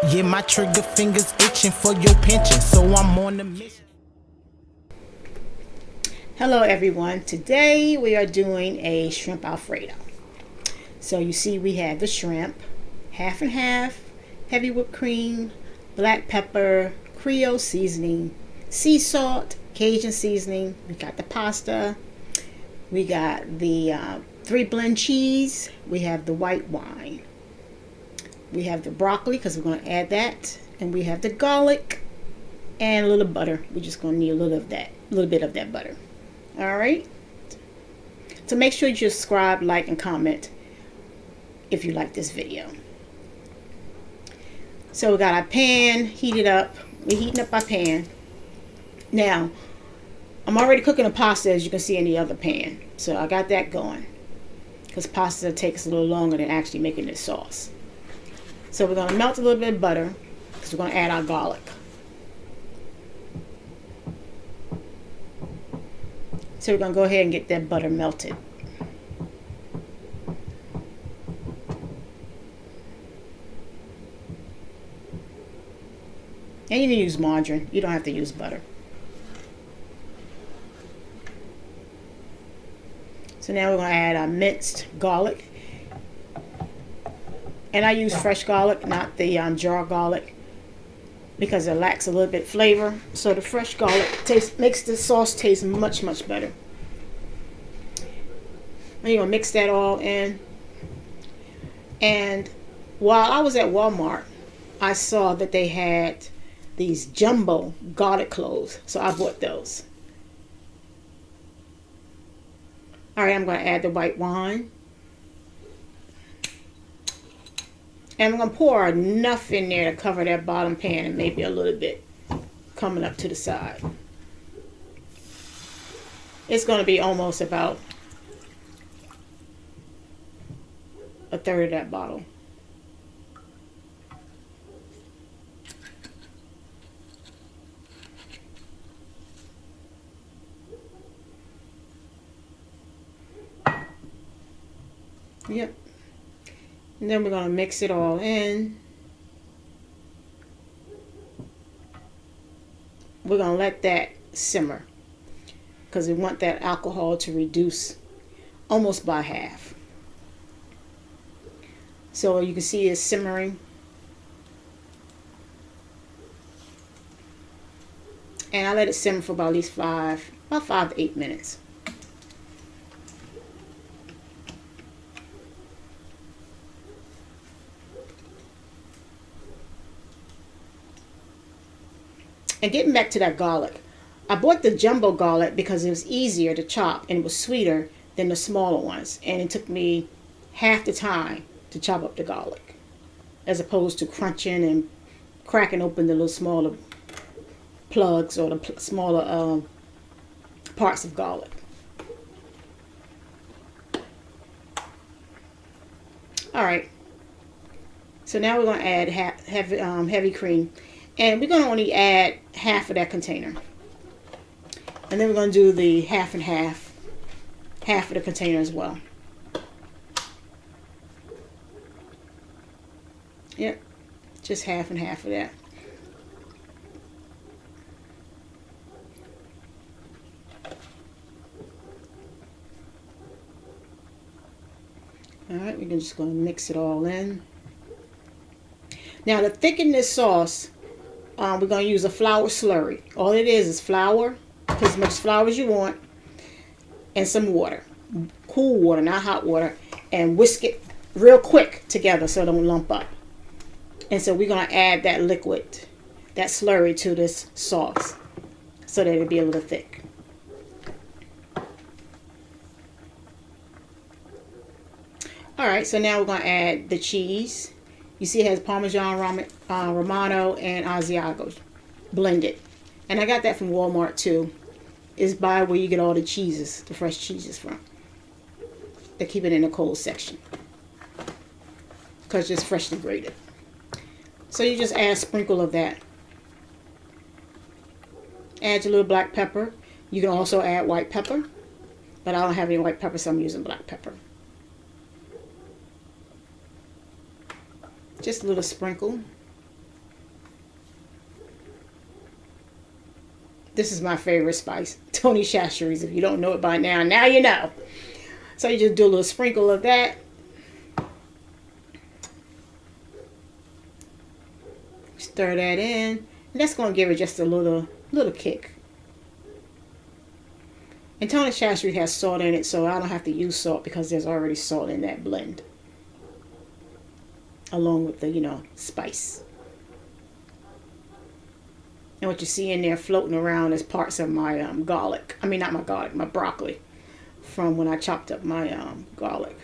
Yeah, my trigger fingers itching for your pension, so I'm on the mission. Hello everyone, today we are doing a shrimp Alfredo. So you see we have the shrimp, half and half, heavy whipped cream, black pepper, Creole seasoning, sea salt, Cajun seasoning. We got the pasta, we got the 3-blend cheese, we have the white wine, we have the broccoli because we're going to add that, and we have the garlic and a little butter. We're just going to need a little bit of that butter. All right, so make sure you subscribe, like, and comment if you like this video. So we got our pan heated up. We're heating up our pan. Now, I'm already cooking the pasta, as you can see in the other pan. So I got that going because pasta takes a little longer than actually making this sauce. So we're going to melt a little bit of butter because we're going to add our garlic. So we're going to go ahead and get that butter melted. And you can use margarine. You don't have to use butter. So now we're going to add our minced garlic. And I use fresh garlic, not the jar garlic, because it lacks a little bit of flavor. So the fresh garlic makes the sauce taste much, much better. And you're going to mix that all in. And while I was at Walmart, I saw that they had these jumbo garlic cloves. So I bought those. All right, I'm going to add the white wine. And I'm going to pour enough in there to cover that bottom pan and maybe a little bit coming up to the side. It's going to be almost about a third of that bottle. Yep. And then we're going to mix it all in. We're going to let that simmer because we want that alcohol to reduce almost by half. So you can see it's simmering. And I let it simmer for about at least 5 to 8 minutes. And getting back to that garlic, I bought the jumbo garlic because it was easier to chop and it was sweeter than the smaller ones. And it took me half the time to chop up the garlic, as opposed to crunching and cracking open the little smaller plugs or the smaller parts of garlic. All right. So now we're going to add heavy cream. And we're going to only add half of that container. And then we're going to do the half and half of the container as well. Yep, just half and half of that. All right, we're just going to mix it all in. Now to thicken this sauce, we're going to use a flour slurry. All it is flour, put as much flour as you want, and some water. Cool water, not hot water. And whisk it real quick together so it don't lump up. And so we're going to add that liquid, that slurry, to this sauce so that it'll be a little thick. All right, so now we're going to add the cheese. You see it has Parmesan, Romano, and Asiago blended. And I got that from Walmart too. It's by where you get all the cheeses, the fresh cheeses from. They keep it in the cold section because it's freshly grated. So you just add a sprinkle of that. Add your little black pepper. You can also add white pepper, but I don't have any white pepper, so I'm using black pepper. Just a little sprinkle. This is my favorite spice, Tony Chachere's. If you don't know it by now, now you know. So you just do a little sprinkle of that. Stir that in. And that's going to give it just a little kick. And Tony Chachere has salt in it, so I don't have to use salt because there's already salt in that blend. Along with the, spice. And what you see in there floating around is parts of my garlic. I mean, not my garlic, my broccoli. From when I chopped up my garlic.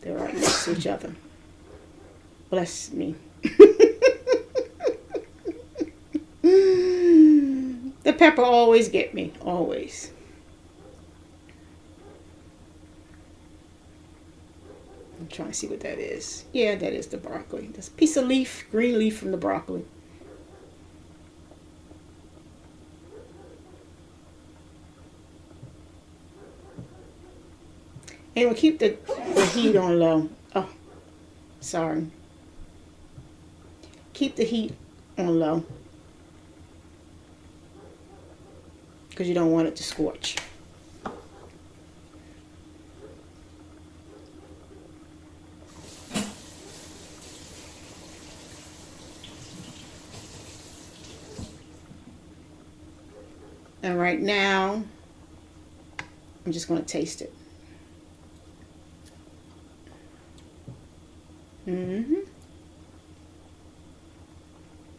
They're right next to each other. Bless me. The pepper always get me. Always. I'm trying to see what that is. Yeah, that is the broccoli. That's a piece of leaf, green leaf from the broccoli. And we'll keep the heat on low. Oh, sorry. Keep the heat on low. Because you don't want it to scorch. And right now, I'm just going to taste it.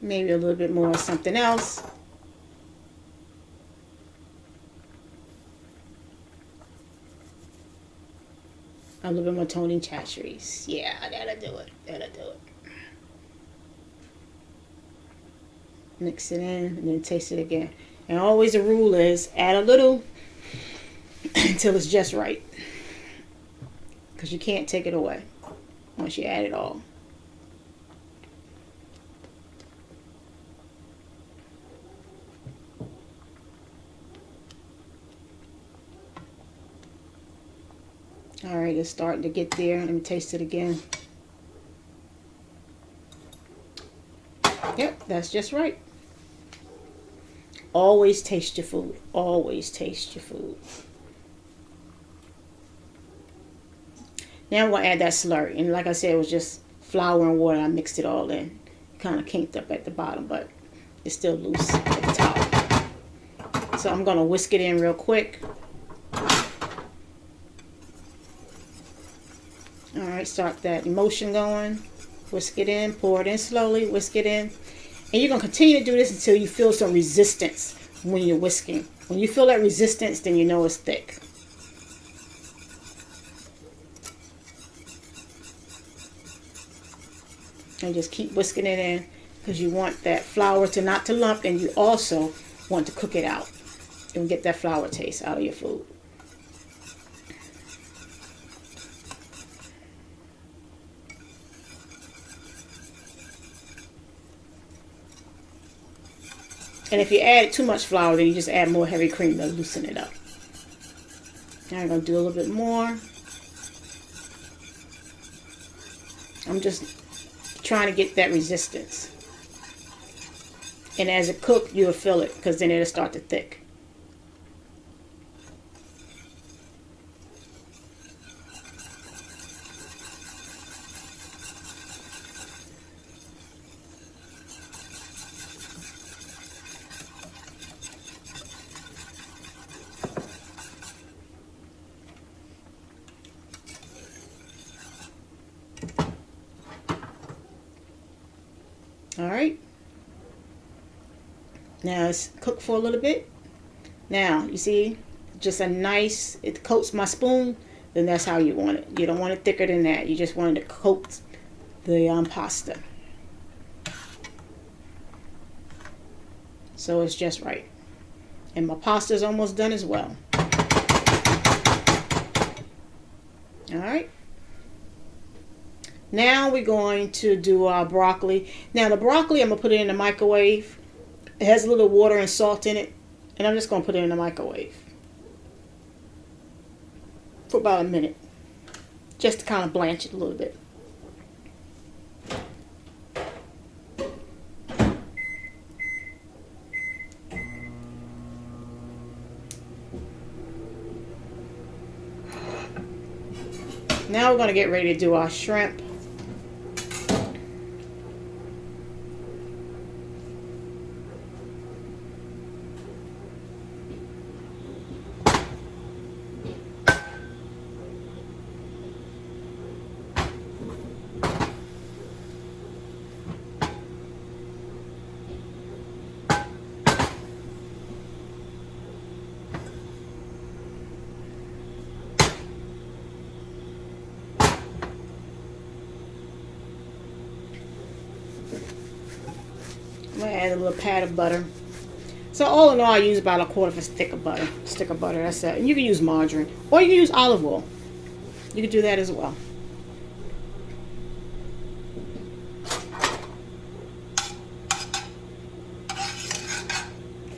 Maybe a little bit more of something else. A little bit more Tony Chachere's. Yeah, that'll do it. That'll do it. Mix it in and then taste it again. And always the rule is add a little until it's just right. Because you can't take it away once you add it all. Alright, it's starting to get there. Let me taste it again. Yep, that's just right. Always taste your food. Always taste your food. Now I'm going to add that slurry. And like I said, it was just flour and water. I mixed it all in. Kind of kinked up at the bottom, but it's still loose at the top. So I'm going to whisk it in real quick. Alright, start that emotion going. Whisk it in, pour it in slowly, whisk it in. And you're going to continue to do this until you feel some resistance when you're whisking. When you feel that resistance, then you know it's thick. And just keep whisking it in because you want that flour to not to lump, and you also want to cook it out and get that flour taste out of your food. And if you add too much flour, then you just add more heavy cream to loosen it up. Now I'm going to do a little bit more. I'm just trying to get that resistance. And as it cooks, you'll feel it because then it'll start to thick. Alright. Now it's cooked for a little bit. Now, you see, just a nice, it coats my spoon, then that's how you want it. You don't want it thicker than that. You just want it to coat the pasta. So it's just right. And my pasta is almost done as well. Alright. Now we're going to do our broccoli. Now the broccoli, I'm going to put it in the microwave. It has a little water and salt in it. And I'm just going to put it in the microwave for about a minute. Just to kind of blanch it a little bit. Now we're going to get ready to do our shrimp. I'm going to add a little pat of butter. So all in all, I use about a quarter of a stick of butter. That's it. And you can use margarine, or you can use olive oil. You can do that as well.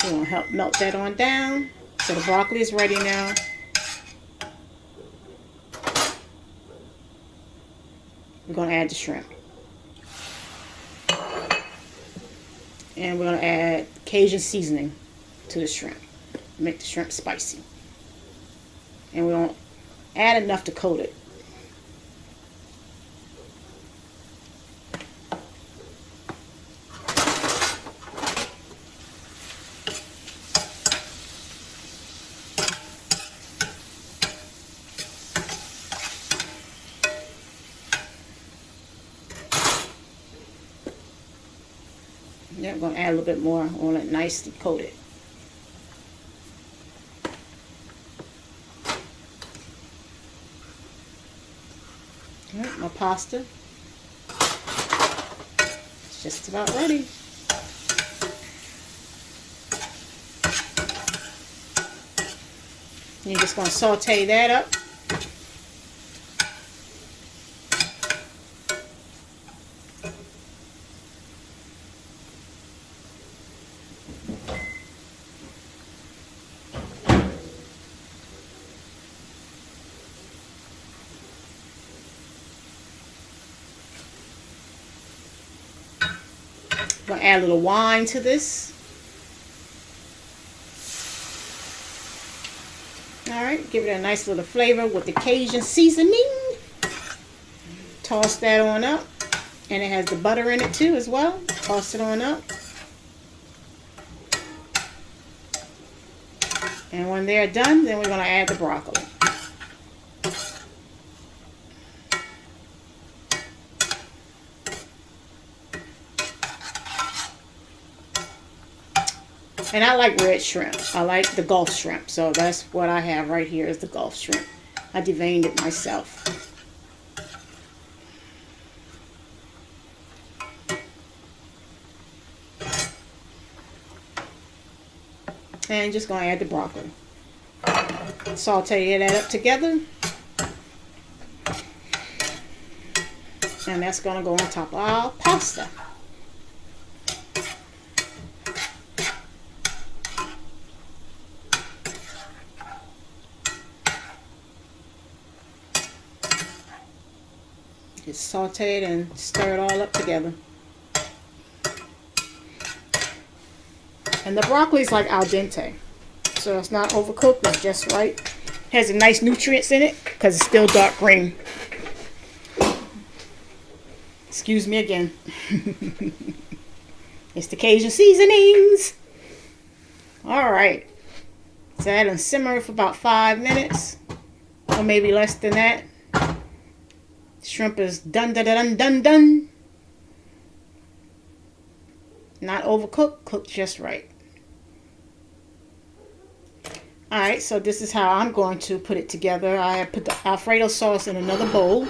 We're going to help melt that on down. So the broccoli is ready now. We're going to add the shrimp. And we're going to add Cajun seasoning to the shrimp. Make the shrimp spicy. And we don't add enough to coat it. Yeah, I'm going to add a little bit more on it, nicely coated. All right, my pasta. It's just about ready. You're just going to saute that up. I'm going to add a little wine to this. Alright, give it a nice little flavor with the Cajun seasoning. Toss that on up. And it has the butter in it too as well. Toss it on up. And when they're done, then we're going to add the broccoli. And I like red shrimp. I like the Gulf shrimp. So that's what I have right here is the Gulf shrimp. I deveined it myself. And just going to add the broccoli. Saute that up together. And that's going to go on top of our pasta. Just saute it and stir it all up together. And the broccoli is like al dente. So it's not overcooked, it's just right. Has a nice nutrients in it because it's still dark green. Excuse me again. It's the Cajun seasonings. Alright. So that will simmer for about 5 minutes. Or maybe less than that. Shrimp is done. Not overcooked, cooked just right. Alright, so this is how I'm going to put it together. I have put the Alfredo sauce in another bowl.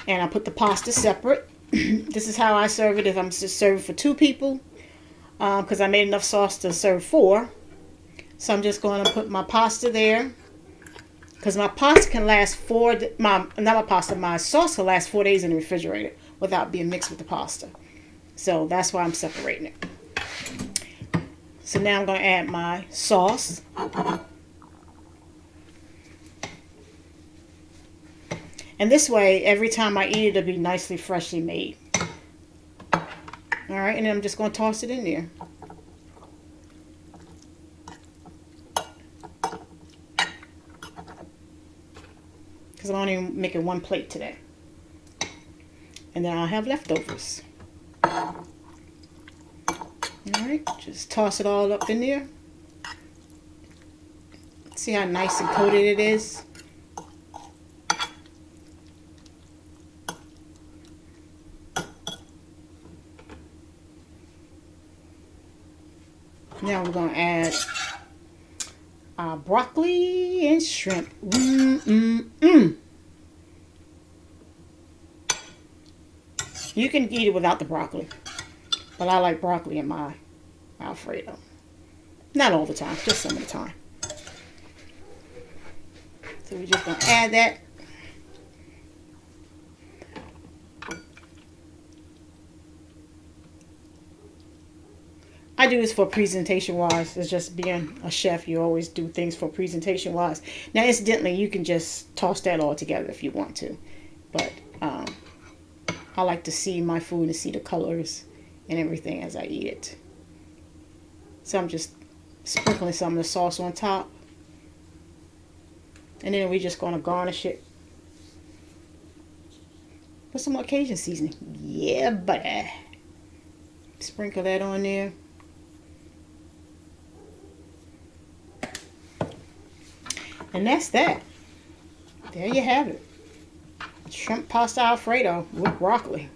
And I put the pasta separate. This is how I serve it if I'm just serving for 2 people. Because I made enough sauce to serve 4. So I'm just going to put my pasta there. Because my pasta can last my sauce can last 4 days in the refrigerator without being mixed with the pasta. So that's why I'm separating it. So now I'm going to add my sauce. And this way, every time I eat it, it'll be nicely freshly made. Alright, and then I'm just going to toss it in there. Because because I'm only making one plate today. And then I'll have leftovers. Alright, just toss it all up in there. See how nice and coated it is? Now we're going to add broccoli and shrimp. You can eat it without the broccoli, but I like broccoli in my Alfredo. Not all the time, just some of the time. So we're just going to add that. I do this for presentation wise. It's just being a chef, you always do things for presentation wise. Now incidentally, you can just toss that all together if you want to, but I like to see my food and see the colors and everything as I eat it. So I'm just sprinkling some of the sauce on top, and then we're just going to garnish it with some more Cajun seasoning. Yeah, buddy. Sprinkle that on there. And that's that. There you have it. Shrimp pasta Alfredo with broccoli.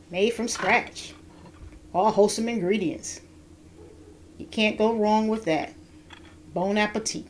Made from scratch. All wholesome ingredients. You can't go wrong with that. Bon appetit.